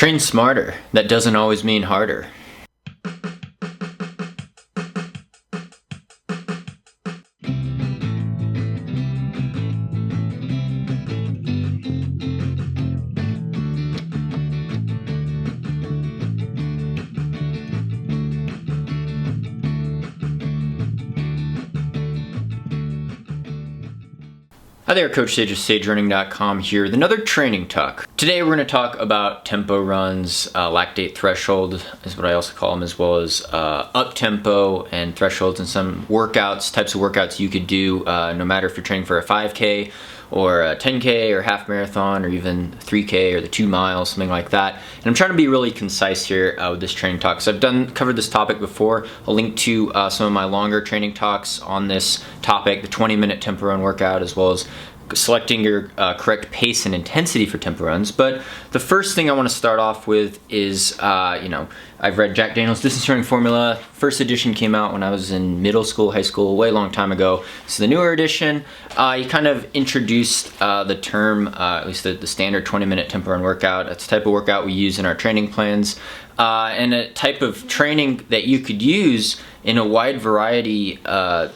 Train smarter. That doesn't always mean harder. Hi there, Coach Sage of SageRunning.com here with another training talk. Today we're going to talk about tempo runs, lactate threshold is what I also call them, as well as up-tempo and thresholds, and some types of workouts you could do no matter if you're training for a 5K or a 10K or half marathon or even 3K or the 2 miles, something like that. And I'm trying to be really concise here with this training talk. So I've covered this topic before. I'll link to some of my longer training talks on this topic, the 20-minute tempo run workout, as well as selecting your correct pace and intensity for tempo runs. But the first thing I want to start off with is, I've read Jack Daniel's Distance Running Formula. First edition came out when I was in middle school, high school, way long time ago. So the newer edition, he kind of introduced the term, at least the standard 20-minute tempo run workout. That's the type of workout we use in our training plans, and a type of training that you could use in a wide variety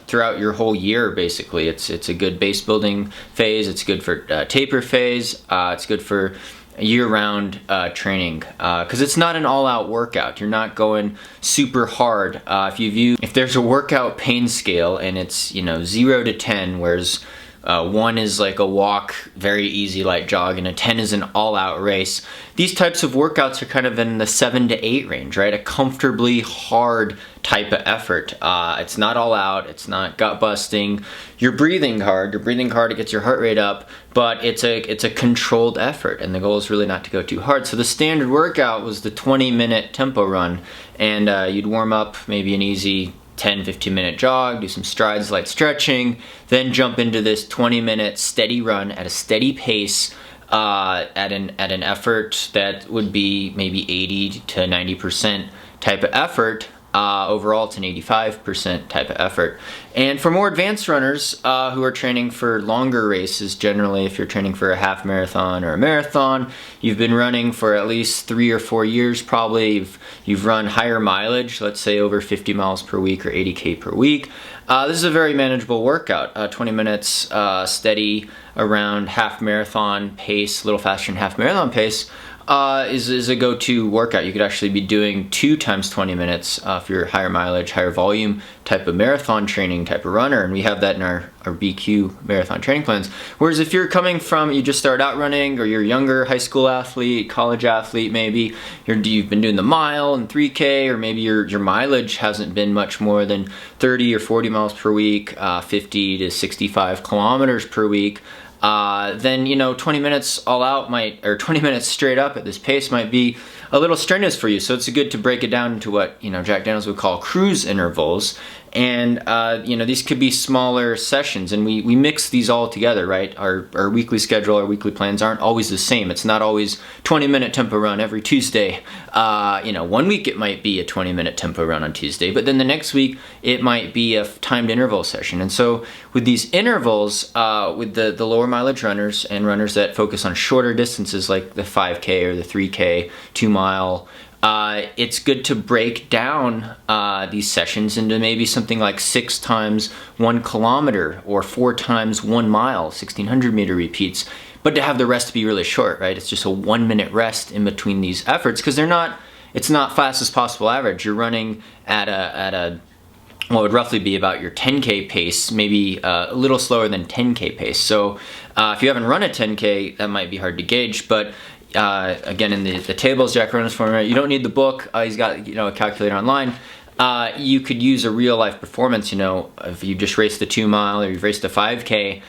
throughout your whole year, basically. It's a good base building phase, it's good for taper phase, it's good for year-round training, because it's not an all-out workout. You're not going super hard. If there's a workout pain scale and it's 0 to 10, whereas 1 is like a walk, very easy light jog, and a 10 is an all-out race. These types of workouts are kind of in the 7 to 8 range, right? A comfortably hard type of effort. It's not all out, it's not gut busting. You're breathing hard, it gets your heart rate up, but it's a controlled effort, and the goal is really not to go too hard. So the standard workout was the 20-minute tempo run, and you'd warm up maybe an easy 10-15 minute jog, do some strides, light stretching, then jump into this 20-minute steady run at a steady pace at an effort that would be maybe 80 to 90% type of effort. Overall, it's an 85% type of effort. And for more advanced runners who are training for longer races, generally if you're training for a half marathon or a marathon, you've been running for at least 3 or 4 years probably, you've run higher mileage, let's say over 50 miles per week or 80K per week. This is a very manageable workout, 20 minutes steady around half marathon pace, a little faster than half marathon pace. Is a go-to workout. You could actually be doing 2 times 20 minutes if you're higher mileage, higher volume type of marathon training type of runner, and we have that in our BQ marathon training plans. Whereas if you're coming from, you just started out running, or you're a younger high school athlete, college athlete maybe, you've been doing the mile and 3K, or maybe your mileage hasn't been much more than 30 or 40 miles per week, 50 to 65 kilometers per week, then 20 minutes all out or 20 minutes straight up at this pace might be a little strenuous for you. So it's good to break it down into what Jack Daniel's would call cruise intervals. And these could be smaller sessions, and we mix these all together, right? Our weekly schedule, our weekly plans aren't always the same. It's not always 20-minute tempo run every Tuesday. 1 week it might be a 20-minute tempo run on Tuesday, but then the next week it might be a timed interval session. And so with these intervals, with the lower mileage runners and runners that focus on shorter distances like the 5K or the 3K, 2 mile, it's good to break down these sessions into maybe something like 6 times 1 kilometer or 4 times 1 mile, 1,600 meter repeats, but to have the rest be really short, right? It's just a 1-minute rest in between these efforts, because it's not fastest possible average. You're running at what would roughly be about your 10K pace, maybe a little slower than 10K pace. So if you haven't run a 10K, that might be hard to gauge, but again, in the tables, Jack Daniel's Formula, you don't need the book. He's got a calculator online. You could use a real life performance. If you just raced the 2 mile or you've raced a 5K,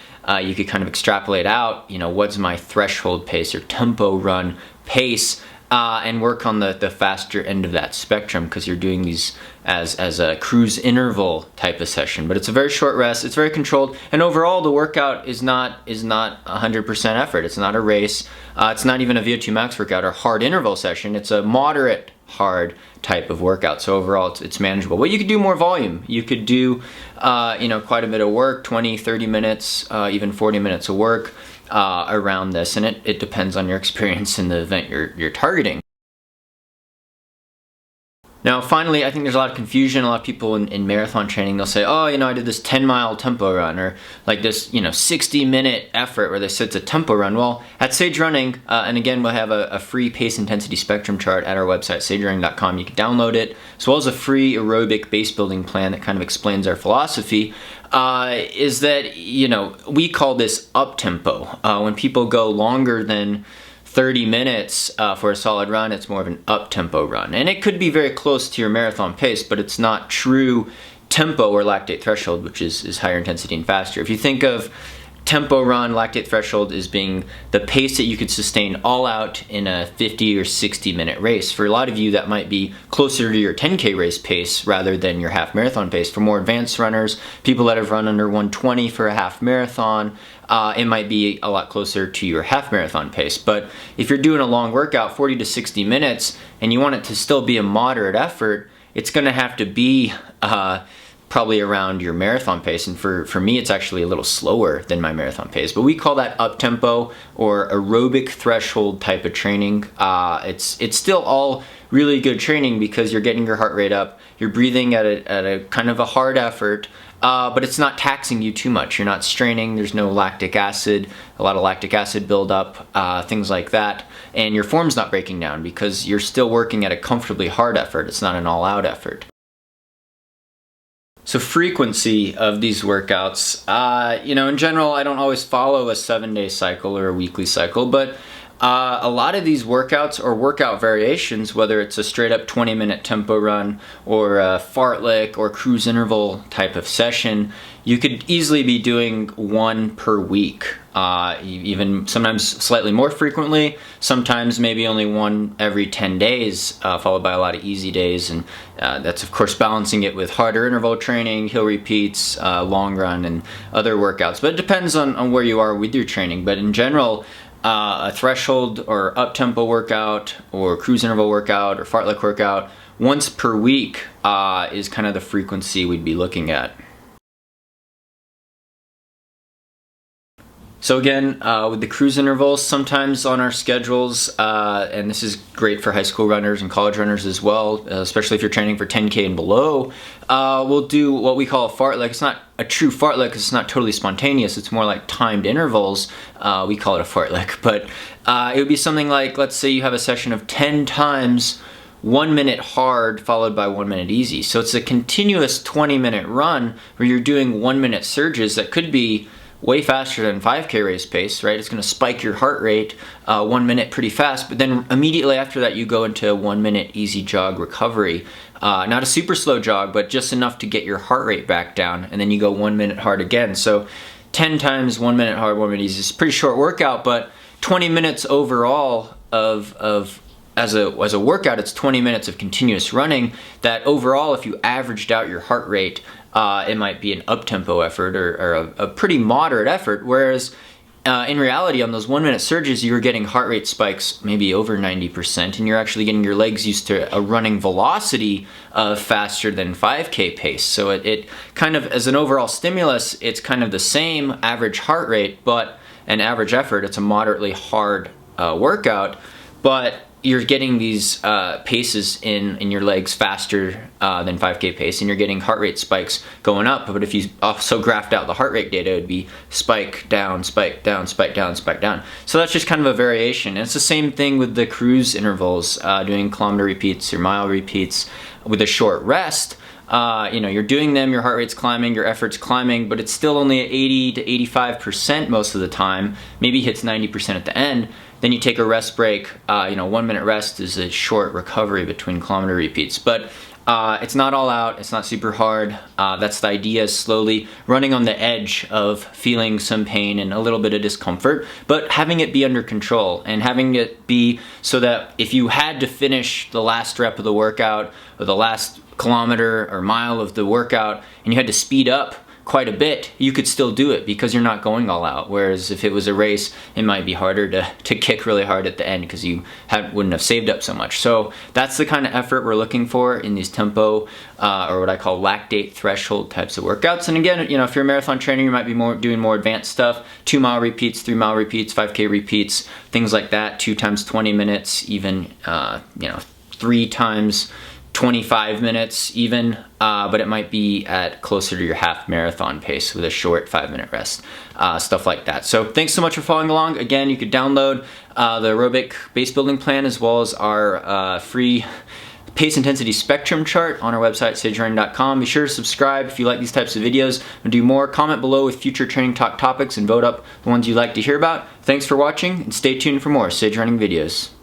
you could kind of extrapolate out, what's my threshold pace or tempo run pace, and work on the faster end of that spectrum, because you're doing these as a cruise interval type of session. But it's a very short rest, it's very controlled, and overall the workout is not 100% effort. It's not a race, it's not even a VO2 max workout or hard interval session. It's a moderate hard type of workout. So overall it's manageable. But you could do more volume. You could do quite a bit of work, 20, 30 minutes, even 40 minutes of work around this, and it depends on your experience in the event you're targeting. Now, finally, I think there's a lot of confusion. A lot of people in marathon training, they'll say, oh, I did this 10-mile tempo run, or like this, 60-minute effort where they say it's a tempo run. Well, at Sage Running, and again, we'll have a free pace intensity spectrum chart at our website, sagerunning.com. You can download it, as well as a free aerobic base building plan that kind of explains our philosophy. Is that, we call this up tempo. When people go longer than 30 minutes for a solid run, it's more of an up-tempo run. And it could be very close to your marathon pace, but it's not true tempo or lactate threshold, which is higher intensity and faster. If you think of tempo run, lactate threshold as being the pace that you could sustain all out in a 50 or 60 minute race. For a lot of you, that might be closer to your 10K race pace rather than your half marathon pace. For more advanced runners, people that have run under 120 for a half marathon, it might be a lot closer to your half marathon pace. But if you're doing a long workout, 40 to 60 minutes, and you want it to still be a moderate effort, it's gonna have to be probably around your marathon pace. And for me, it's actually a little slower than my marathon pace. But we call that up tempo or aerobic threshold type of training. It's still all really good training because you're getting your heart rate up, you're breathing at a kind of a hard effort, but it's not taxing you too much. You're not straining, there's no lactic acid, a lot of lactic acid buildup, things like that. And your form's not breaking down because you're still working at a comfortably hard effort. It's not an all-out effort. So frequency of these workouts, in general, I don't always follow a 7-day cycle or a weekly cycle, but a lot of these workouts or workout variations, whether it's a straight up 20-minute tempo run or a fartlek or cruise interval type of session, you could easily be doing one per week, even sometimes slightly more frequently, sometimes maybe only one every 10 days, followed by a lot of easy days. And that's of course balancing it with harder interval training, hill repeats, long run, and other workouts. But it depends on where you are with your training. But in general, a threshold or up-tempo workout or cruise interval workout or fartlek workout once per week is kind of the frequency we'd be looking at. So again, with the cruise intervals, sometimes on our schedules, and this is great for high school runners and college runners as well, especially if you're training for 10K and below, we'll do what we call a fartlek. It's not a true fartlek because it's not totally spontaneous. It's more like timed intervals. We call it a fartlek, but it would be something like, let's say you have a session of 10 times 1 minute hard followed by 1 minute easy. So it's a continuous 20-minute run where you're doing 1 minute surges that could be way faster than 5K race pace, right? It's going to spike your heart rate 1 minute pretty fast, but then immediately after that you go into a 1 minute easy jog recovery. Not a super slow jog, but just enough to get your heart rate back down, and then you go 1 minute hard again. So 10 times 1 minute hard, 1 minute easy is a pretty short workout, but 20 minutes overall as a workout, it's 20 minutes of continuous running that overall, if you averaged out your heart rate, it might be an up-tempo effort or a pretty moderate effort, whereas in reality on those 1 minute surges you're getting heart rate spikes maybe over 90%, and you're actually getting your legs used to a running velocity of faster than 5K pace. So it kind of, as an overall stimulus, it's kind of the same average heart rate, but an average effort. It's a moderately hard workout, but you're getting these paces in your legs faster than 5K pace, and you're getting heart rate spikes going up. But if you also graphed out the heart rate data, it would be spike down, spike down, spike down, spike down. So that's just kind of a variation. And it's the same thing with the cruise intervals, doing kilometer repeats or mile repeats with a short rest. You're doing them, your heart rate's climbing, your effort's climbing, but it's still only at 80 to 85% most of the time, maybe hits 90% at the end. Then you take a rest break. 1 minute rest is a short recovery between kilometer repeats. But it's not all out, it's not super hard. That's the idea, is slowly running on the edge of feeling some pain and a little bit of discomfort, but having it be under control and having it be so that if you had to finish the last rep of the workout or the last kilometer or mile of the workout and you had to speed up quite a bit, you could still do it because you're not going all out. Whereas if it was a race, it might be harder to kick really hard at the end because you wouldn't have saved up so much. So that's the kind of effort we're looking for in these tempo or what I call lactate threshold types of workouts. And again, if you're a marathon trainer, you might be doing more advanced stuff, 2 mile repeats, 3 mile repeats, 5K repeats, things like that, 2 times 20 minutes, even 3 times 25 minutes even, but it might be at closer to your half marathon pace with a short 5-minute rest, stuff like that. So thanks so much for following along. Again, you could download the aerobic base building plan as well as our free pace intensity spectrum chart on our website, sagerunning.com. Be sure to subscribe if you like these types of videos and do more. Comment below with future training talk topics and vote up the ones you'd like to hear about. Thanks for watching and stay tuned for more Sage Running videos.